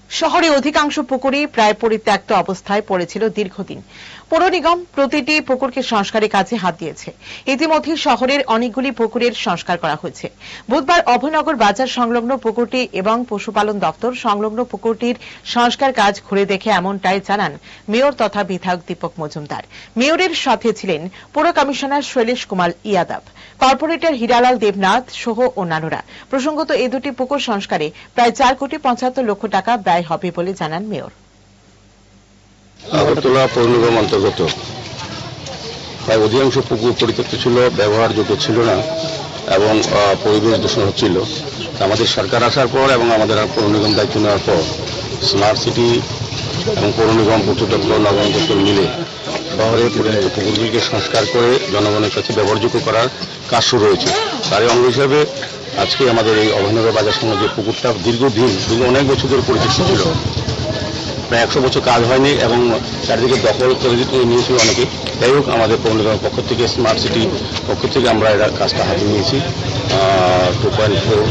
শহরে অধিকাংশ পুকুরই প্রায় পরিত্যক্ত অবস্থায় পড়েছিল দীর্ঘদিন। পৌর নিগম প্রতিটি পুকুরকে সংস্কারের কাজে হাত দিয়েছে। ইতিমধ্যে শহরের অনেকগুলি পুকুরের সংস্কার করা হয়েছে। বুধবার অভয়নগর বাজার সংলগ্ন পুকুরটি এবং পশুপালন দপ্তর সংলগ্ন পুকুরটির সংস্কার কাজ ঘুরে দেখে এমনটাই জানান মেয়র তথা বিধায়ক দীপক মজুমদার। মেয়রের সাথে ছিলেন পুর কমিশনার শৈলেশ কুমার ইয়াদব, কর্পোরেটর হীরালাল দেবনাথ সহ অন্যান্যরা। প্রসঙ্গত এই দুটি পুকুর সংস্কারে প্রায় 4,75,00,000 টাকা ব্যয় হবে বলে জানান মেয়র। আগরতলা পৌর নিগম অন্তর্গত প্রায় অধিকাংশ পুকুর পরিত্যক্ত ছিল, ব্যবহারযোগ্য ছিল না এবং পরিবেশ দূষণ হচ্ছিল। আমাদের সরকার আসার পর এবং আমাদের পৌর নিগম দায়িত্ব নেওয়ার পর স্মার্ট সিটি এবং পৌর নিগম পূর্ত দপ্তর নগর দপ্তর মিলে শহরে পরিত্যক্ত পুকুরগুলিকে সংস্কার করে জনগণের কাছে ব্যবহারযোগ্য করার কাজ শুরু হয়েছে। তারই অঙ্গ হিসাবে আজকে আমাদের এই অভয়নগর বাজার সঙ্গে যে পুকুরটা দীর্ঘদিন অনেক বছর ধরে পরিত্যক্ত ছিল, প্রায় 100 বছর কাজ হয়নি এবং চারিদিকে দখল করে নিয়েছিল অনেকে। যাই হোক, আমাদের পৌর নিগমের পক্ষ থেকে স্মার্ট সিটি পক্ষ থেকে আমরা এরা কাজটা হাতে নিয়েছি। 2.4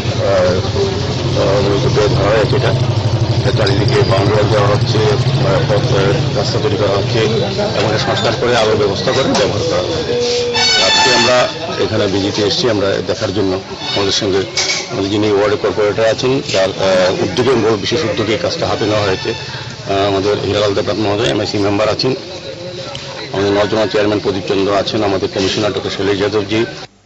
ধরা হয়েছে। এটা চারিদিকে বাউন্ডারি দেওয়া হচ্ছে, রাস্তা তৈরি করা হচ্ছে এবং এটা সংস্কার করে আলো ব্যবস্থা করে ব্যবহার করা হচ্ছে। আজকে আমরা এখানে ভিজিটে এসেছি আমরা দেখার জন্য। আমাদের সঙ্গে আমাদের যিনি ওয়ার্ড কর্পোরেটর আছেন, যার উদ্যোগে বিশেষ উদ্যোগে এই কাজটা হাতে নেওয়া হয়েছে, আমাদের হীরালাল দেবনাথ মহোদয় MIC মেম্বার আছেন, আমাদের নর্দমা চেয়ারম্যান প্রদীপ চন্দ্র আছেন, আমাদের কমিশনার ডক্টর শৈলেশ যাদবজি,